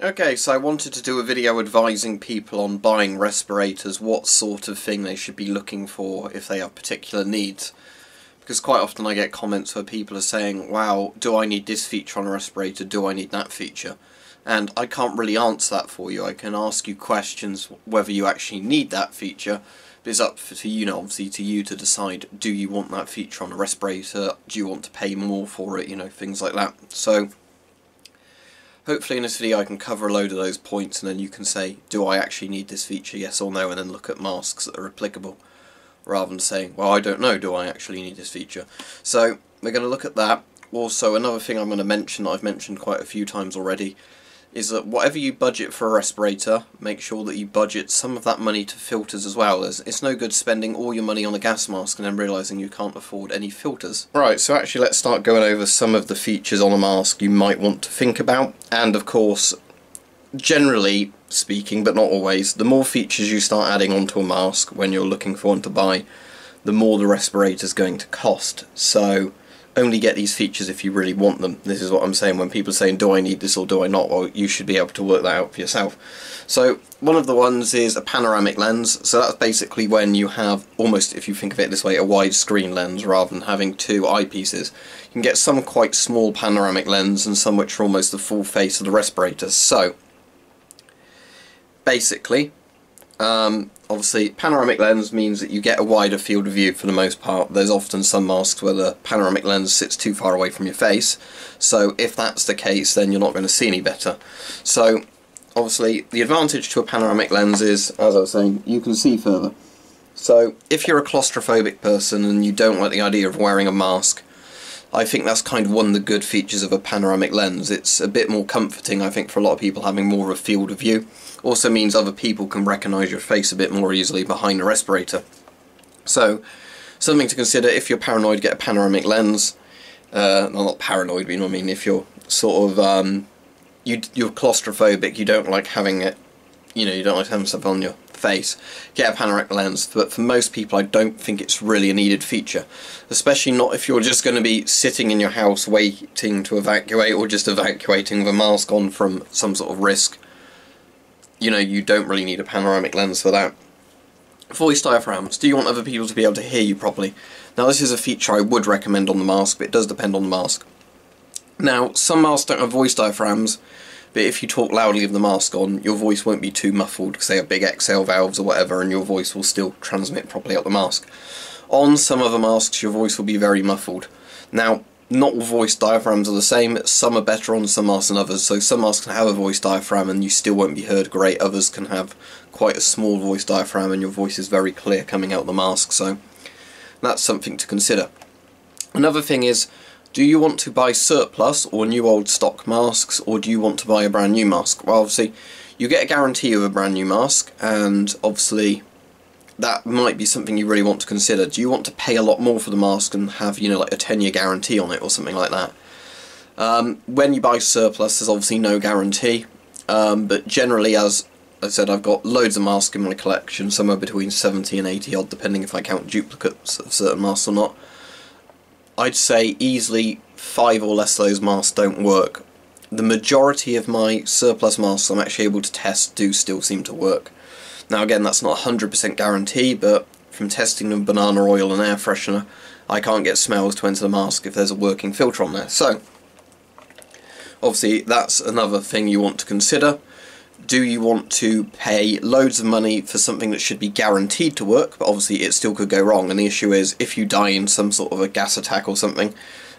Okay, so I wanted to do a video advising people on buying respirators, what sort of thing they should be looking for if they have particular needs. Because quite often I get comments where people are saying, wow, do I need this feature on a respirator, do I need that feature? And I can't really answer that for you. I can ask you questions whether you actually need that feature, but it's up to you, obviously, to you to decide, do you want that feature on a respirator, do you want to pay more for it, things like that. So hopefully in this video I can cover a load of those points and then you can say, do I actually need this feature, yes or no, and then look at masks that are applicable, rather than saying, well, I don't know, do I actually need this feature? So we're going to look at that. Also, another thing I'm going to mention, that I've mentioned quite a few times already, is that whatever you budget for a respirator, make sure that you budget some of that money to filters as well. It's no good spending all your money on a gas mask and then realising you can't afford any filters. Right, so actually let's start going over some of the features on a mask you might want to think about. And of course, generally speaking, but not always, the more features you start adding onto a mask when you're looking for one to buy, the more the respirator's going to cost. So only get these features if you really want them. This is what I'm saying when people are saying, do I need this or do I not? Well, you should be able to work that out for yourself. So one of the ones is a panoramic lens. So that's basically when you have almost, if you think of it this way, a widescreen lens rather than having two eyepieces. You can get some quite small panoramic lens and some which are almost the full face of the respirator. So basically, obviously, panoramic lens means that you get a wider field of view for the most part. There's often some masks where the panoramic lens sits too far away from your face, so if that's the case then you're not going to see any better. So obviously the advantage to a panoramic lens is, as I was saying, you can see further. So if you're a claustrophobic person and you don't like the idea of wearing a mask, I think that's kind of one of the good features of a panoramic lens. It's a bit more comforting, I think, for a lot of people having more of a field of view. Also means other people can recognise your face a bit more easily behind a respirator. So, something to consider if you're paranoid, get a panoramic lens. Well, not paranoid, but you know what I mean, if you're sort of, you're claustrophobic, you don't like having it, you don't like having stuff on your face, get a panoramic lens. But for most people I don't think it's really a needed feature, especially not if you're just going to be sitting in your house waiting to evacuate or just evacuating with a mask on from some sort of risk. You don't really need a panoramic lens for that. Voice diaphragms. Do you want other people to be able to hear you properly? Now this is a feature I would recommend on the mask, but it does depend on the mask. Now some masks don't have voice diaphragms, but if you talk loudly with the mask on, your voice won't be too muffled because they have big exhale valves or whatever, and your voice will still transmit properly out the mask. On some other masks your voice will be very muffled. Now not all voice diaphragms are the same. Some are better on some masks than others, so some masks can have a voice diaphragm and you still won't be heard great. Others can have quite a small voice diaphragm and your voice is very clear coming out the mask, so that's something to consider. Another thing is, do you want to buy surplus or new old stock masks, or do you want to buy a brand new mask? Well, obviously you get a guarantee of a brand new mask, and obviously that might be something you really want to consider. Do you want to pay a lot more for the mask and have, like a 10-year guarantee on it or something like that? When you buy surplus, there's obviously no guarantee, but generally, as I said, I've got loads of masks in my collection, somewhere between 70 and 80 odd, depending if I count duplicates of certain masks or not. I'd say easily 5 or less of those masks don't work. The majority of my surplus masks I'm actually able to test do still seem to work. Now again, that's not a 100% guarantee, but from testing with banana oil and air freshener, I can't get smells to enter the mask if there's a working filter on there. So, obviously that's another thing you want to consider. Do you want to pay loads of money for something that should be guaranteed to work, but obviously it still could go wrong, and the issue is, if you die in some sort of a gas attack or something,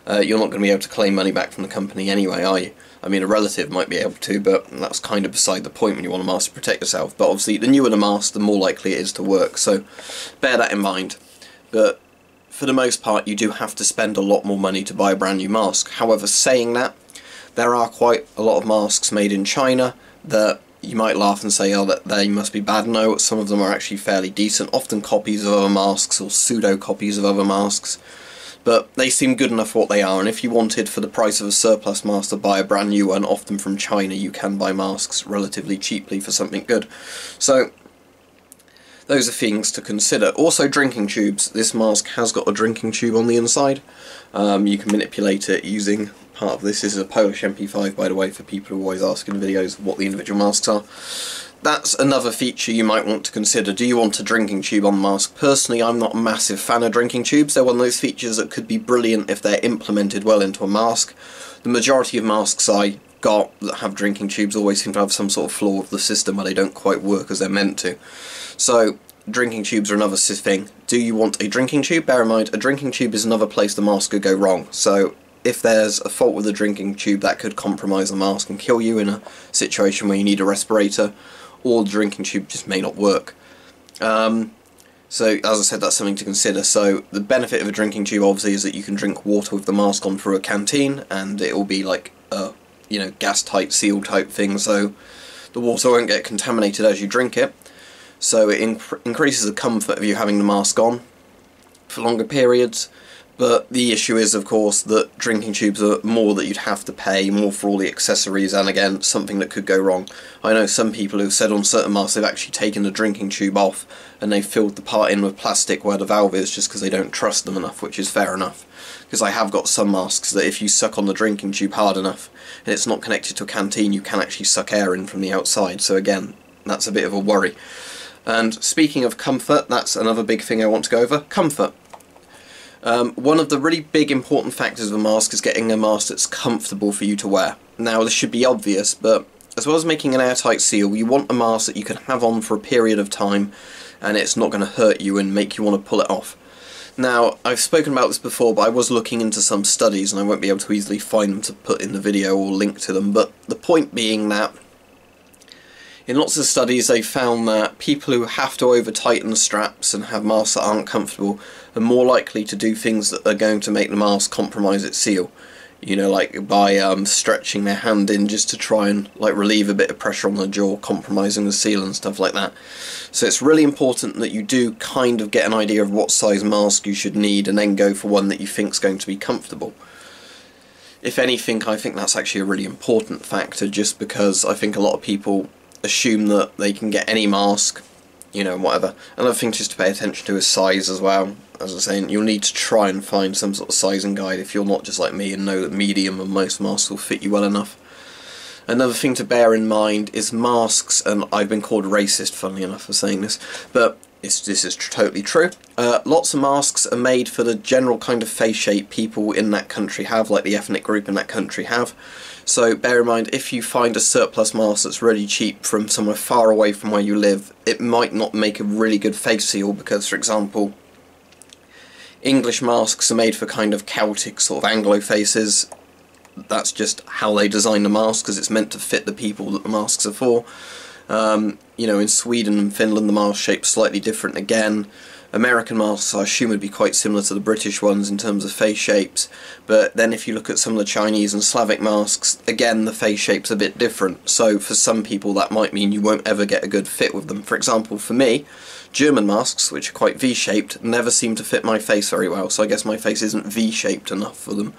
you're not going to be able to claim money back from the company anyway, are you? I mean, a relative might be able to, but that's kind of beside the point when you want a mask to protect yourself. But obviously, the newer the mask, the more likely it is to work, so bear that in mind. But for the most part, you do have to spend a lot more money to buy a brand new mask. However, saying that, there are quite a lot of masks made in China that you might laugh and say, oh, that they must be bad. No, some of them are actually fairly decent, often copies of other masks or pseudo-copies of other masks. But they seem good enough for what they are, and if you wanted for the price of a surplus mask to buy a brand new one, often from China, you can buy masks relatively cheaply for something good. So those are things to consider. Also drinking tubes. This mask has got a drinking tube on the inside. You can manipulate it using part of this. This is a Polish MP5, by the way, for people who are always asking in videos what the individual masks are. That's another feature you might want to consider. Do you want a drinking tube on the mask? Personally, I'm not a massive fan of drinking tubes. They're one of those features that could be brilliant if they're implemented well into a mask. The majority of masks I got that have drinking tubes always seem to have some sort of flaw of the system where they don't quite work as they're meant to. So, drinking tubes are another thing. Do you want a drinking tube? Bear in mind, a drinking tube is another place the mask could go wrong. So, if there's a fault with the drinking tube, that could compromise the mask and kill you in a situation where you need a respirator, or the drinking tube just may not work. So, as I said, that's something to consider. So, the benefit of a drinking tube, obviously, is that you can drink water with the mask on through a canteen, and it will be like a, gas-tight, seal-type thing, so the water won't get contaminated as you drink it. So it increases the comfort of you having the mask on for longer periods. But the issue is, of course, that drinking tubes are more that you'd have to pay, more for all the accessories, and again, something that could go wrong. I know some people who've said on certain masks they've actually taken the drinking tube off and they've filled the part in with plastic where the valve is just because they don't trust them enough, which is fair enough. Because I have got some masks that if you suck on the drinking tube hard enough and it's not connected to a canteen, you can actually suck air in from the outside, so again, that's a bit of a worry. And speaking of comfort, that's another big thing I want to go over. Comfort. One of the really big important factors of a mask is getting a mask that's comfortable for you to wear. Now, this should be obvious, but as well as making an airtight seal, you want a mask that you can have on for a period of time and it's not going to hurt you and make you want to pull it off. Now, I've spoken about this before, but I was looking into some studies and I won't be able to easily find them to put in the video or link to them, but the point being that in lots of studies they found that people who have to over-tighten the straps and have masks that aren't comfortable are more likely to do things that are going to make the mask compromise its seal. You know, like by stretching their hand in just to try and relieve a bit of pressure on the jaw, compromising the seal and stuff like that. So it's really important that you do kind of get an idea of what size mask you should need and then go for one that you think is going to be comfortable. If anything, I think that's actually a really important factor, just because I think a lot of people assume that they can get any mask, whatever. Another thing just to pay attention to is size as well. As I was saying, you'll need to try and find some sort of sizing guide if you're not just like me and know that medium and most masks will fit you well enough. Another thing to bear in mind is masks, and I've been called racist, funnily enough, for saying this, but this is totally true. Lots of masks are made for the general kind of face shape people in that country have, like the ethnic group in that country have. So bear in mind, if you find a surplus mask that's really cheap from somewhere far away from where you live, it might not make a really good face seal because, for example, English masks are made for kind of Celtic sort of Anglo faces. That's just how they design the mask, because it's meant to fit the people that the masks are for. In Sweden and Finland the mask shape's slightly different again. American masks I assume would be quite similar to the British ones in terms of face shapes, but then if you look at some of the Chinese and Slavic masks, again the face shape's a bit different, so for some people that might mean you won't ever get a good fit with them. For example, for me, German masks, which are quite V-shaped, never seem to fit my face very well, so I guess my face isn't V-shaped enough for them.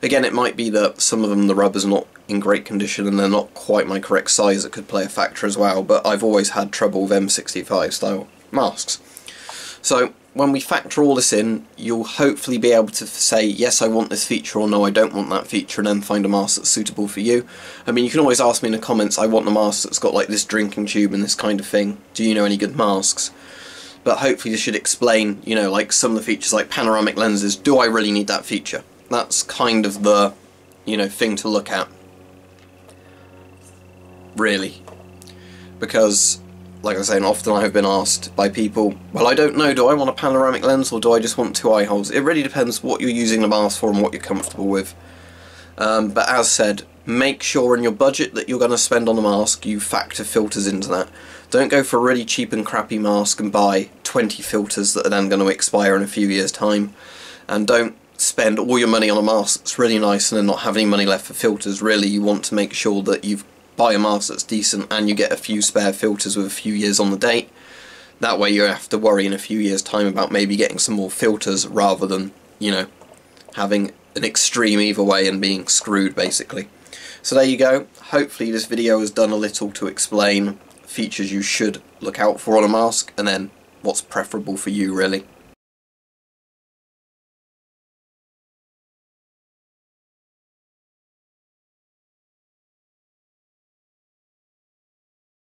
Again, it might be that some of them, the rubber's not in great condition and they're not quite my correct size. It could play a factor as well, but I've always had trouble with M65 style masks. So when we factor all this in, you'll hopefully be able to say, yes, I want this feature, or no, I don't want that feature, and then find a mask that's suitable for you. I mean, you can always ask me in the comments, I want a mask that's got like this drinking tube and this kind of thing. Do you know any good masks? But hopefully this should explain, like some of the features like panoramic lenses. Do I really need that feature? That's kind of the, thing to look at. Really. Because, like I was saying, often I have been asked by people, well, I don't know, do I want a panoramic lens or do I just want 2 eye holes? It really depends what you're using the mask for and what you're comfortable with. But as said, make sure in your budget that you're going to spend on the mask, you factor filters into that. Don't go for a really cheap and crappy mask and buy 20 filters that are then going to expire in a few years' time. And don't spend all your money on a mask that's really nice and then not have any money left for filters. Really, you want to make sure that you buy a mask that's decent and you get a few spare filters with a few years on the date. That way you have to worry in a few years' time about maybe getting some more filters rather than, having an extreme either way and being screwed, basically. So there you go. Hopefully this video has done a little to explain features you should look out for on a mask and then what's preferable for you, really.